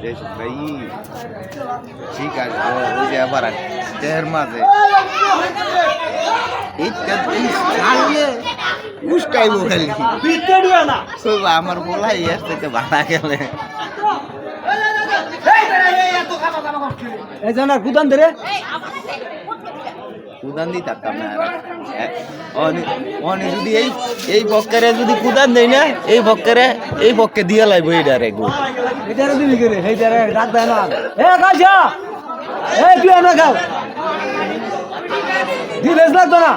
ভাই ঠিক আছে ওই যে আবার দেহের মাঝে উস্কাইব খালি আমার বলাই আসতে ভাড়া গেলে কুদান ধরে কুদান দিই থাকতাম না অনে যদি এই বক্কারে যদি কুদান দেয় না এই বক্কে দিয়ে লাইব এইটারে গোল এটারে দিবি করে এইটারে ডাক দেয় না কাজা তুই না খাও দিলেস লাগতো না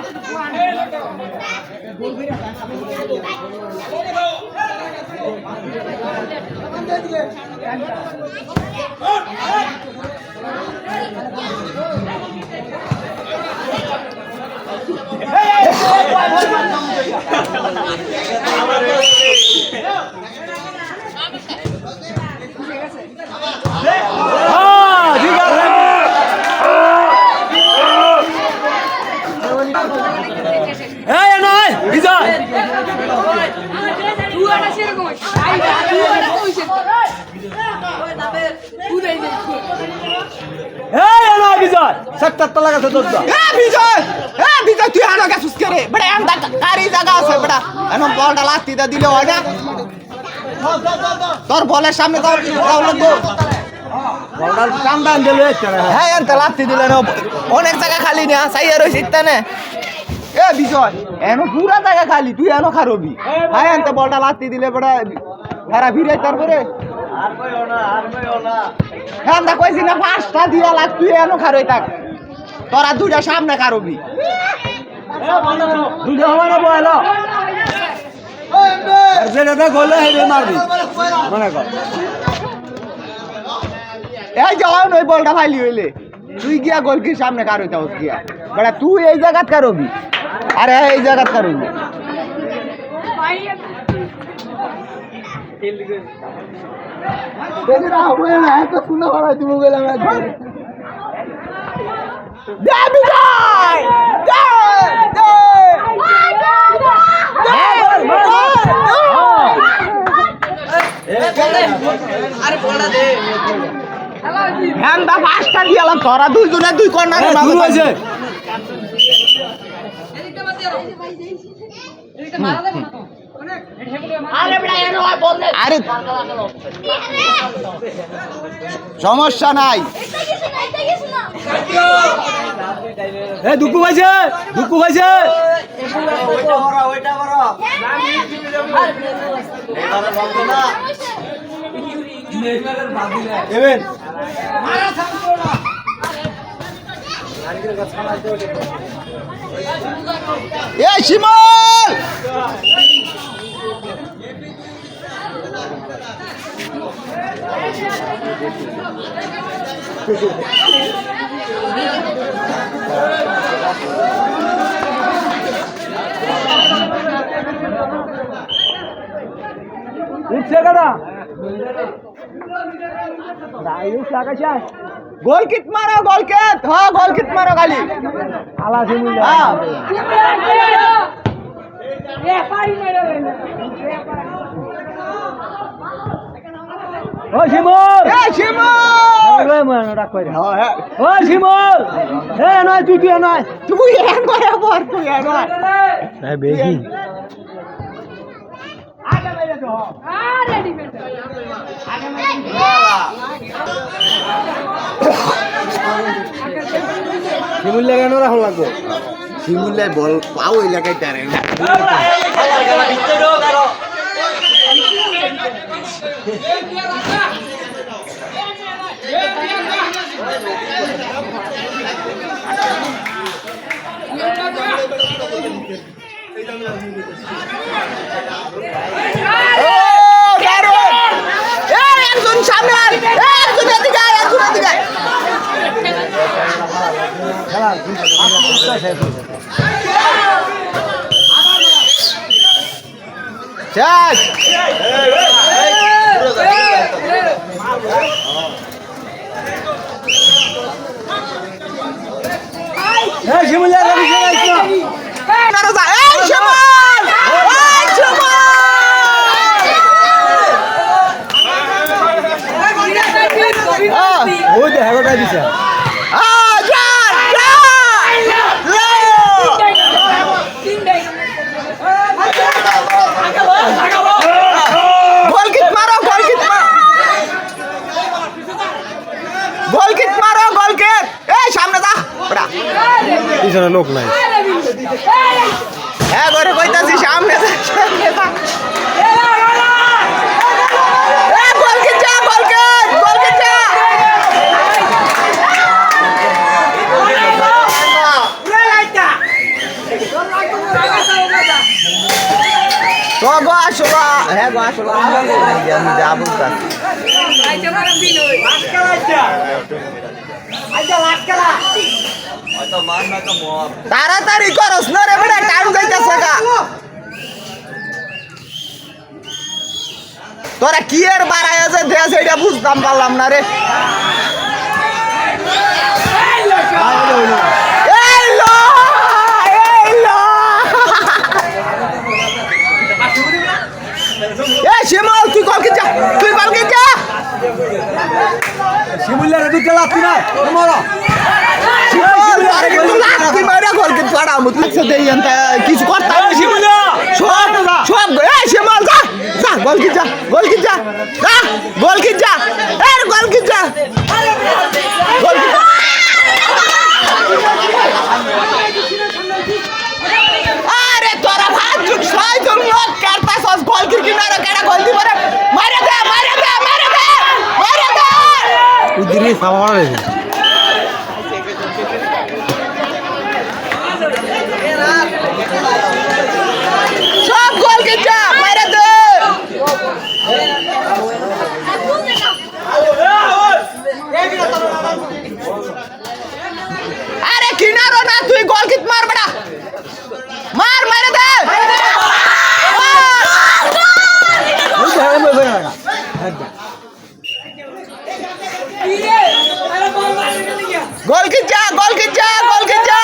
তুই আনো গেছিস কে রে বড় এন্ডা কারি জায়গা আছে বড় এনো বলটা লাত্তিটা দিলে হয় না তোর বলের সামনে দাও লাগবো বলটা কান্দা দিলে হ্যাঁ এন্টা লাত্তি দিলে না অনেক জায়গা খালি না চাইয়া রইছে ইতানে এ বিজয় এনো পুরা জায়গা খালি তুই এনো খারবি হ্যাঁ এন্টা বলটা লাত্তি দিলে বড় হেরা ভিড়াই তারপরে আর কইও না হ্যাঁ দা কইছি না পাঁচটা দিয়া লাগ তুই এনো খারই থাক তোরা দুইটা সামনে কারবি দুইটা হবে না বলো যেটা গলে হেবে মারবি মনে কর এই যাও নই বলটা ফাইলি হইলে তুই গিয়া গোলকির সামনে কারই তাও গিয়া বড় তুই এই জায়গাত কারবি আরে এই জায়গাত কারবি দেখি না হবে না এত শুনে ভাড়া দিব গেলাম একবার Debbie die! হ্যান্ডা পাঁচটা দিলাম তোরা দুইজনে দুই কর্নারে মারো হয়েছে আরে সমস্যা নাই দুঃখু ভাইছে শিমল উঠছে কাদা গোল কিট মারো হ্যাঁ গোল কিট মারো খালি আলা শিমুল ও শিমুল ও শিমুল নয় তুই নয় তুই বেশি শিমুল্লা কেন রাখুন লাগবে শিমুল্লায় বল পাও এলাকায় টারে না শেষ শিমুল্লা পিছনে লোক নাই হ্যাঁ করে কইতাছি সামনে যা, সামনে যা। এ, গোলকিট যা, গোলকিট যা। তো গো আসলো, হ্যাঁ গো আসলো, আমি যাবো তা। তাড়াতাড়ি করস না রে বেটা, টাইম যাইতাছে গা। তোরা কি এর বাড়ায় যে দেশ এটা বুঝতাম পারলাম না রে। এই লো, এই লো। এ শিমুল তুই গোলকিট যা, তুই গোলকিট যা। শিমুলের দুটো লাত্তি না তোমারা শিমুল আরে কিন্তু লাত্তি মারা গোলকিট পাড়া মত লাগছে দেই এনটা কিছু করতে হবে শিমুল। সব সব এ শিমুল যা, যা গোলকিট যা, গোলকিট যা, যা গোলকিট যা, এর গোলকিট যা, গোলকিট যা। আরে তোরা ভাত চুক ছয়জন লোক কাটতাছস গোলকিট কিনারে কেডা গোল দিবো রে, মারে দে মারে দে মারে দে মারে দে। উদিরে সামা রে সব গোলকিট যা, মারে দে। আরে কিনারো না, তুই গোলকিট মার বেটা, মার মারে দে। ওই ধারে বই বই না গোলকিট যা, গোলকিট যা, গোলকিট যা।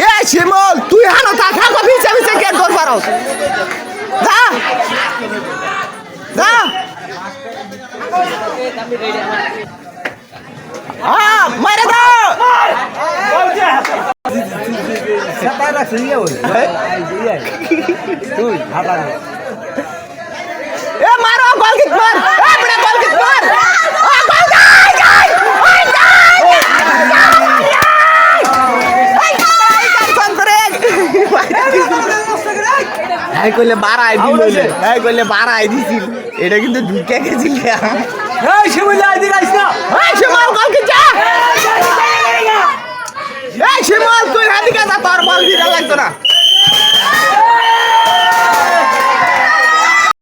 এ শিমুল তুই হানো থাকা পিছে পিছে কেন কর পারস, যা যা। হ্যাঁ মারে দে। সেটা রাখছিস ইয়ে ওই তুই হাতা এ মারো গোলকিট মার, এ বড় গোলকিট মার। ও গোল যাই যাই, ওই যাই হ্যাঁ কইলে বাড়াই দিল, হ্যাঁ কইলে বাড়াই দিছিল, এটা কিন্তু ঢুকে গেছিল। এই শিমুল আইদি গাইছ না